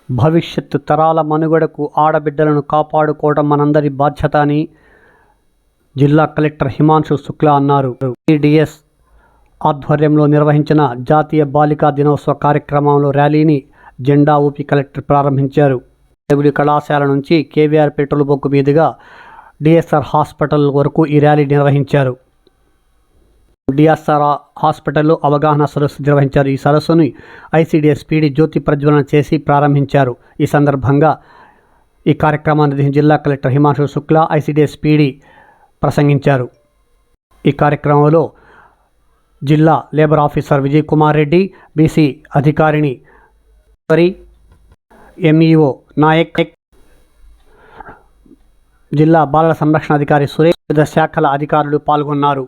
భవిష్యత్తు తరాల మనుగడకు ఆడబిడ్డలను కాపాడుకోవడం మనందరి బాధ్యత అని జిల్లా కలెక్టర్ హిమాంశు శుక్లా అన్నారు. టీడీఎస్ ఆధ్వర్యంలో నిర్వహించిన జాతీయ బాలికా దినోత్సవ కార్యక్రమంలో ర్యాలీని జెండా ఊపి కలెక్టర్ ప్రారంభించారు. దేవుడి కళాశాల నుంచి కేవీఆర్ పెట్రోల్ బంకు మీదుగా డిఎస్ఆర్ హాస్పిటల్ వరకు ఈ ర్యాలీ నిర్వహించారు. డిఎస్ఆర్ హాస్పిటల్లో అవగాహన సదస్సు నిర్వహించారు. ఈ సదస్సుని ఐసీడీఎస్ పీడీ జ్యోతి ప్రజ్వలన చేసి ప్రారంభించారు. ఈ సందర్భంగా ఈ కార్యక్రమాన్ని జిల్లా collector Himanshu Shukla ICDS PD ప్రసంగించారు. ఈ కార్యక్రమంలో జిల్లా labour officer Vijay Kumar Reddy, BC అధికారిణి ఎంఈఓ నాయక్, జిల్లా బాలల సంరక్షణ అధికారి సురేష్, వివిధ శాఖల అధికారులు పాల్గొన్నారు.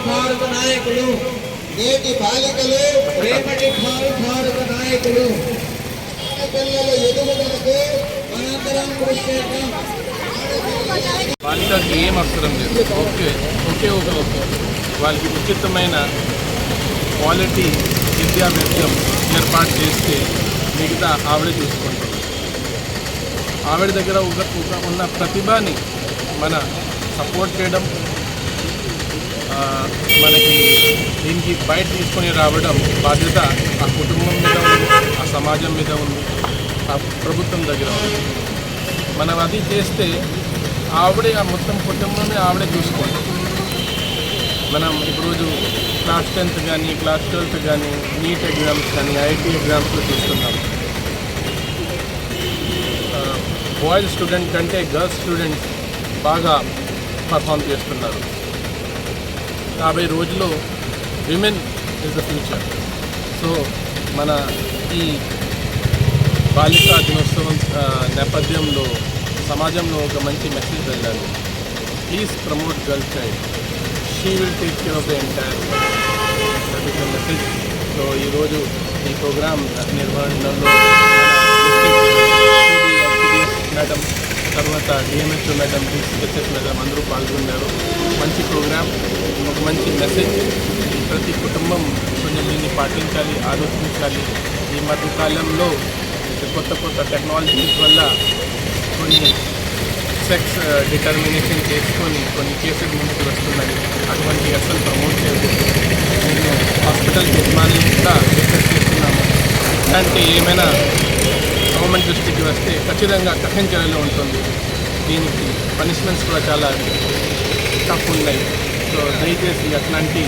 భారత నాయకులు, నేటి బాలికలు రేపటి భారత నాయకులు. పిల్లల ఎదుగుదలకు మనందరం కృషి చేద్దాం. బాలికకి ఏం అవసరం లేదు, ఒకే వాళ్ళకి ఉచితమైన క్వాలిటీ విద్యాభ్యాసం ఏర్పాటు చేస్తే మిగతా ఆవిడ చూసుకుంటాం. ఆవిడ దగ్గర ఉన్న ప్రతిభని మన సపోర్ట్ చేయడం, మనకి దీనికి బయట తీసుకొని రావడం బాధ్యత ఆ కుటుంబం మీద ఉంది, ఆ సమాజం మీద ఉంది, ఆ ప్రభుత్వం దగ్గర ఉంది. మనం అది చేస్తే ఆవిడే ఆ మొత్తం కుటుంబాన్ని ఆవిడే చూసుకోండి. మనం ఇప్పుడు క్లాస్ 10th కానీ క్లాస్ 12th కానీ నీట్ ఎగ్జామ్స్ కానీ ఐఐటీ ఎగ్జామ్స్లో చూస్తున్నాం. బాయ్స్ స్టూడెంట్ కంటే గర్ల్స్ స్టూడెంట్స్ బాగా పర్ఫామ్ చేస్తున్నారు. 50 రోజుల్లో women is the future. So మన ఈ బాలికా దినోత్సవం నేపథ్యంలో సమాజంలో ఒక మంచి మెసేజ్ వెళ్ళాలి. Please promote girl child, she will take care of the entire world. That is the message. So ఈరోజు ఈ ప్రోగ్రామ్ నిర్వహణలో మేడం, తర్వాత డిఎంహెచ్ఓ మేడం, డిసిహెచ్ఎస్ మేడం అందరూ పాల్గొన్నారు. మంచి ప్రోగ్రామ్, ఒక మంచి మెసేజ్. ప్రతి కుటుంబం కొంచెం దీన్ని పాటించాలి, ఆలోచించాలి. ఈ మధ్యకాలంలో కొత్త టెక్నాలజీస్ వల్ల కొన్ని సెక్స్ డిటర్మినేషన్ చేసుకొని కొన్ని కేసులు ముందుకు వస్తున్నాయి. అటువంటి అసలు ప్రమోట్ చేయదు. నేను హాస్పిటల్ యజమాని కూడా రిక్వెస్ట్ చేస్తున్నాము. ఇలాంటి ఏమైనా గవర్నమెంట్ దృష్టికి వస్తే ఖచ్చితంగా కఠిన చర్యలు ఉంటుంది. దీనికి పనిష్మెంట్స్ కూడా చాలా టఫ్ ఉన్నాయి. సో దయచేసి అట్లాంటి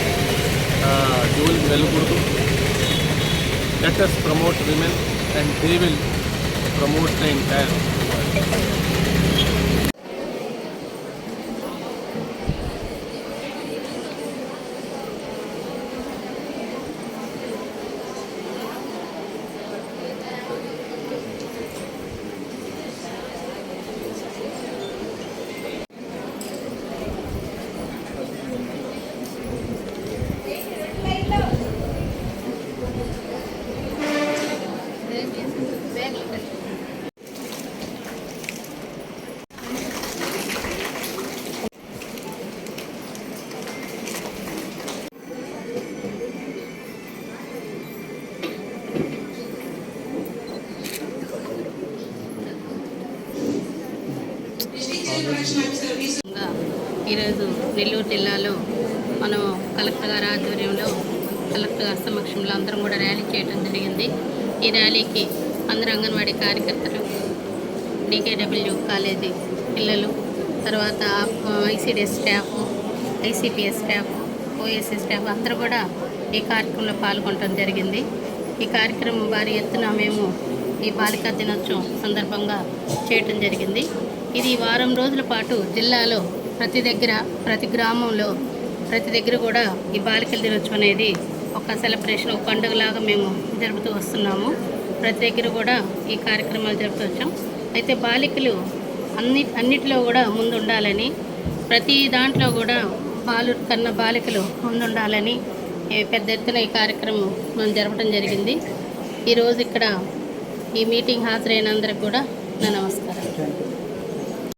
జోలికి వెళ్ళకూడదు. Let us promote women and they will promote the entire world. ఈరోజు నెల్లూరు జిల్లాలో మనం కలెక్టర్ గారి ఆధ్వర్యంలో కలెక్టర్ గారి సమక్షంలో అందరం కూడా ర్యాలీ చేయడం జరిగింది. ఈ ర్యాలీకి అందరు అంగన్వాడీ కార్యకర్తలు, డికేడబ్ల్యూ కాలేజీ పిల్లలు, తర్వాత ICDS staff, ICPS staff, OSC staff అందరూ కూడా ఈ కార్యక్రమంలో పాల్గొనడం జరిగింది. ఈ కార్యక్రమం భారీ ఎత్తున మేము ఈ బాలికా దినోత్సవం సందర్భంగా చేయటం జరిగింది. ఇది వారం రోజుల పాటు జిల్లాలో ప్రతి గ్రామంలో ప్రతి దగ్గర కూడా ఈ బాలికల దినోత్సవం అనేది ఒక సెలబ్రేషన్, ఒక పండుగలాగా మేము జరుపుతూ వస్తున్నాము. ప్రతి దగ్గర కూడా ఈ కార్యక్రమాలు జరుపుతూ వచ్చాం. అయితే బాలికలు అన్నిటిలో కూడా ముందుండాలని, ప్రతి దాంట్లో కూడా బాలుర కన్నా బాలికలు ముందుండాలని పెద్ద ఎత్తున ఈ కార్యక్రమం మనం జరపడం జరిగింది. ఈరోజు ఇక్కడ ఈ మీటింగ్ హాజరైనందరికి కూడా నా నమస్కారం.